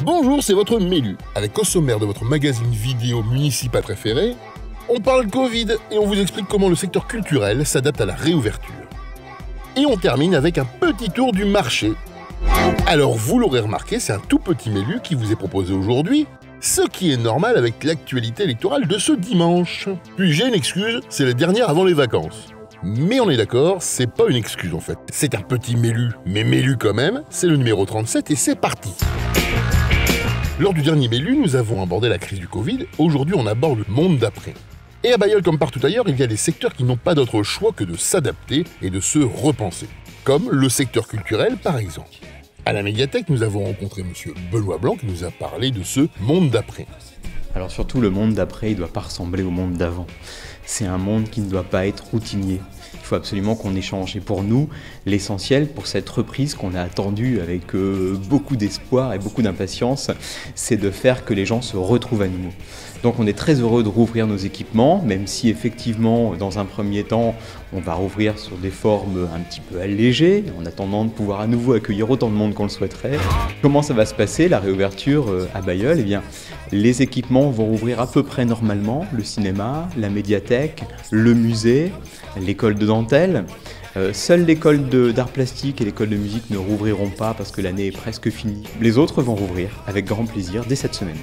Bonjour, c'est votre Mélu. Avec au sommaire de votre magazine vidéo municipal préféré, on parle Covid et on vous explique comment le secteur culturel s'adapte à la réouverture. Et on termine avec un petit tour du marché. Alors vous l'aurez remarqué, c'est un tout petit Mélu qui vous est proposé aujourd'hui, ce qui est normal avec l'actualité électorale de ce dimanche. Puis j'ai une excuse, c'est la dernière avant les vacances. Mais on est d'accord, c'est pas une excuse en fait. C'est un petit Mélu, mais Mélu quand même, c'est le numéro 37 et c'est parti. Lors du dernier Mélu, nous avons abordé la crise du Covid, aujourd'hui on aborde le monde d'après. Et à Bailleul comme partout ailleurs, il y a des secteurs qui n'ont pas d'autre choix que de s'adapter et de se repenser. Comme le secteur culturel par exemple. À la médiathèque, nous avons rencontré monsieur Benoît Blanc qui nous a parlé de ce monde d'après. Alors surtout, le monde d'après, il ne doit pas ressembler au monde d'avant. C'est un monde qui ne doit pas être routinier. Il faut absolument qu'on échange. Et pour nous, l'essentiel pour cette reprise qu'on a attendue avec beaucoup d'espoir et beaucoup d'impatience, c'est de faire que les gens se retrouvent à nouveau. Donc on est très heureux de rouvrir nos équipements, même si effectivement, dans un premier temps, on va rouvrir sur des formes un petit peu allégées, en attendant de pouvoir à nouveau accueillir autant de monde qu'on le souhaiterait. Comment ça va se passer, la réouverture à Bailleul ? Eh bien, les équipements vont rouvrir à peu près normalement, le cinéma, la médiathèque, le musée, l'école de dentelle. Seule l'école d'art plastique et l'école de musique ne rouvriront pas parce que l'année est presque finie. Les autres vont rouvrir avec grand plaisir dès cette semaine.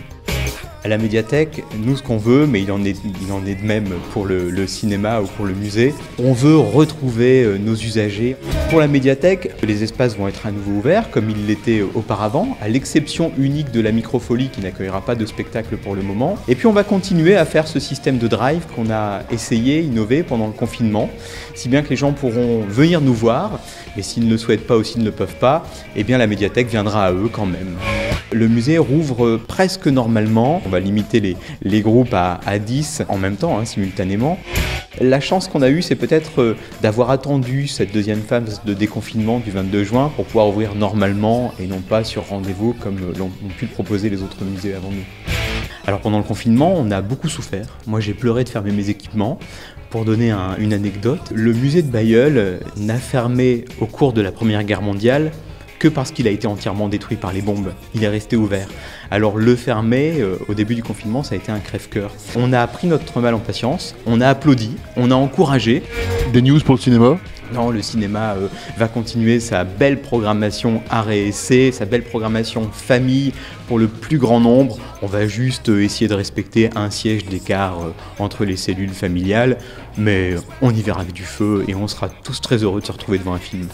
À la médiathèque, nous ce qu'on veut, mais il en est de même pour le cinéma ou pour le musée, on veut retrouver nos usagers. Pour la médiathèque, les espaces vont être à nouveau ouverts comme ils l'étaient auparavant, à l'exception unique de la Microfolie qui n'accueillera pas de spectacle pour le moment. Et puis on va continuer à faire ce système de drive qu'on a essayé, innové pendant le confinement, si bien que les gens pourront venir nous voir, mais s'ils ne le souhaitent pas ou s'ils ne le peuvent pas, eh bien la médiathèque viendra à eux quand même. Le musée rouvre presque normalement, on va limiter les groupes à 10 en même temps, simultanément. La chance qu'on a eue, c'est peut-être d'avoir attendu cette deuxième phase de déconfinement du 22 juin pour pouvoir ouvrir normalement et non pas sur rendez-vous comme l'ont pu le proposer les autres musées avant nous. Alors pendant le confinement, on a beaucoup souffert. Moi j'ai pleuré de fermer mes équipements. Pour donner une anecdote, le musée de Bailleul n'a fermé au cours de la Première Guerre mondiale que parce qu'il a été entièrement détruit par les bombes. Il est resté ouvert. Alors le fermer, au début du confinement, ça a été un crève-cœur. On a pris notre mal en patience, on a applaudi, on a encouragé. Des news pour le cinéma ? Non, le cinéma va continuer sa belle programmation art et essai, sa belle programmation famille pour le plus grand nombre. On va juste essayer de respecter un siège d'écart entre les cellules familiales, mais on y verra avec du feu et on sera tous très heureux de se retrouver devant un film.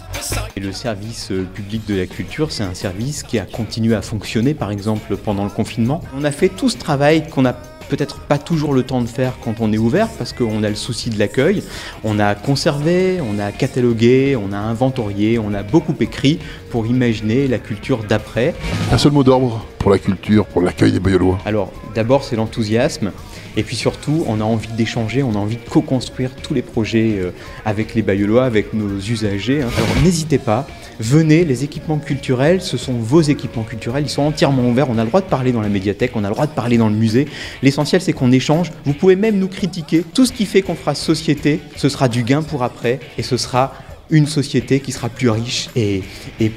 Et le service public de la culture, c'est un service qui a continué à fonctionner, par exemple, pendant le confinement. On a fait tout ce travail qu'on a peut-être pas toujours le temps de faire quand on est ouvert parce qu'on a le souci de l'accueil. On a conservé, on a catalogué, on a inventorié, on a beaucoup écrit pour imaginer la culture d'après. Un seul mot d'ordre pour la culture, pour l'accueil des Bailleullois. Alors d'abord c'est l'enthousiasme et puis surtout on a envie d'échanger, on a envie de co-construire tous les projets avec les Bailleullois, avec nos usagers. Alors n'hésitez pas, venez, les équipements culturels, ce sont vos équipements culturels, ils sont entièrement ouverts, on a le droit de parler dans la médiathèque, on a le droit de parler dans le musée. L'essentiel c'est qu'on échange, vous pouvez même nous critiquer. Tout ce qui fait qu'on fera société, ce sera du gain pour après et ce sera une société qui sera plus riche et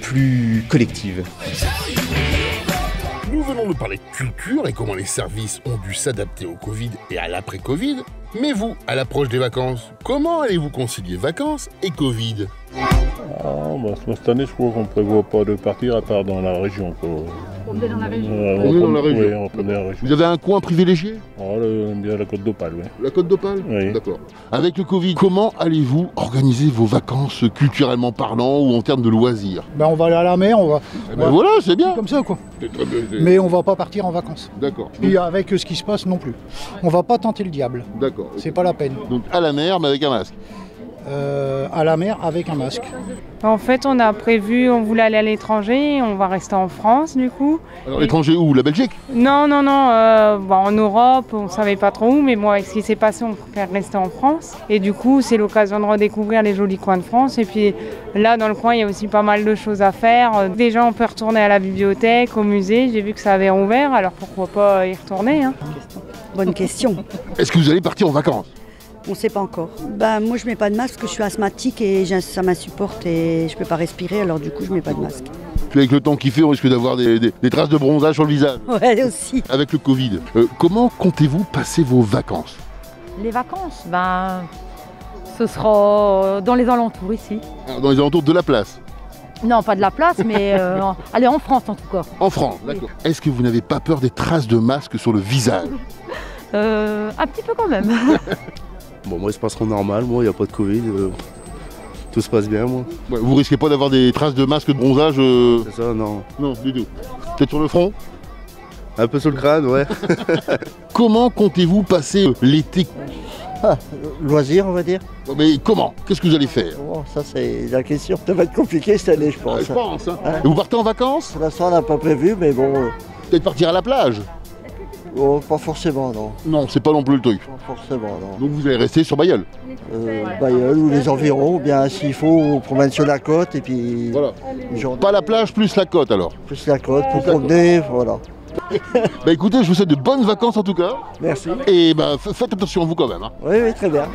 plus collective. Nous venons de parler de culture et comment les services ont dû s'adapter au Covid et à l'après-Covid. Mais vous, à l'approche des vacances, comment allez-vous concilier vacances et Covid ? Cette année, je crois qu'on ne prévoit pas de partir à part dans la région. On est dans la région. Oui, on connaît la région. Vous avez un coin privilégié ? On aime bien la Côte d'Opale, oui. La Côte d'Opale ? Oui. D'accord. Avec le Covid, comment allez-vous organiser vos vacances culturellement parlant ou en termes de loisirs ? On va aller à la mer, Voilà, c'est bien. Comme ça quoi. C'est très bien. Mais on va pas partir en vacances. D'accord. Et avec ce qui se passe non plus. On va pas tenter le diable. D'accord. C'est pas la peine. Donc à la mer, mais avec un masque. À la mer avec un masque. En fait, on a prévu, on voulait aller à l'étranger, on va rester en France du coup. Alors l'étranger où ? La Belgique ? Non, en Europe, on savait pas trop où, mais bon, avec ce qui s'est passé, on préfère rester en France. Et du coup, c'est l'occasion de redécouvrir les jolis coins de France. Et puis là, dans le coin, il y a aussi pas mal de choses à faire. Déjà, on peut retourner à la bibliothèque, au musée. J'ai vu que ça avait rouvert, alors pourquoi pas y retourner, hein. Bonne question. Est-ce que vous allez partir en vacances ? On ne sait pas encore. Moi, je mets pas de masque parce que je suis asthmatique et ça m'insupporte et je peux pas respirer, alors du coup, je mets pas de masque. Puis avec le temps qui fait, on risque d'avoir des traces de bronzage sur le visage. Ouais, aussi. Avec le Covid, comment comptez-vous passer vos vacances? Les vacances, ce sera dans les alentours ici. Dans les alentours de la place? Non, pas de la place, mais allez, en France en tout cas. En France, d'accord. Est-ce que vous n'avez pas peur des traces de masque sur le visage? Un petit peu quand même. Bon, moi, ils se passeront normal, moi, il n'y a pas de Covid. Tout se passe bien, moi. Ouais, vous risquez pas d'avoir des traces de masque de bronzage C'est ça, non. Non, du tout. Peut-être sur le front? Un peu sur le crâne, ouais. Comment comptez-vous passer l'été? Loisir, on va dire. Mais comment? Qu'est-ce que vous allez faire? Bon, ça c'est la question. Ça va être compliqué cette année, je pense. Je pense, hein. Ouais. Et vous partez en vacances? Pour l'instant, on n'a pas prévu, mais bon, Peut-être partir à la plage? pas forcément, non. Non, c'est pas non plus le truc. Pas forcément, non. Donc vous allez rester sur Bailleul? Bailleul ou les environs, ou bien s'il faut, on promène sur la côte et puis. Voilà. les gens- Pas la plage plus la côte alors? Plus la côte pour promener, voilà. Bah écoutez, je vous souhaite de bonnes vacances en tout cas. Merci. Et bah faites attention à vous quand même. Hein. Oui, oui, très bien.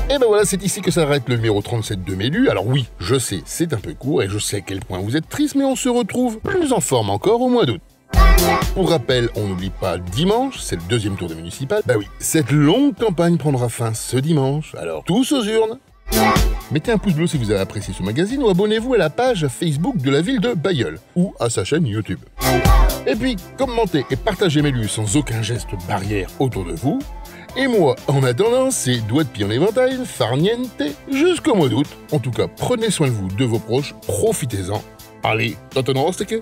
Et ben voilà, c'est ici que s'arrête le numéro 37 de Mélu. Alors oui, je sais, c'est un peu court et je sais à quel point vous êtes triste, mais on se retrouve plus en forme encore au mois d'août. Pour rappel, on n'oublie pas dimanche, c'est le deuxième tour des municipales. Bah oui, cette longue campagne prendra fin ce dimanche, alors tous aux urnes. Mettez un pouce bleu si vous avez apprécié ce magazine ou abonnez-vous à la page Facebook de la ville de Bailleul ou à sa chaîne YouTube. Et puis, commentez et partagez Mélu sans aucun geste barrière autour de vous. Et moi, en attendant, c'est doigts de pied en éventail, farniente, jusqu'au mois d'août. En tout cas, prenez soin de vous, de vos proches, profitez-en. Allez, tonton, c'est que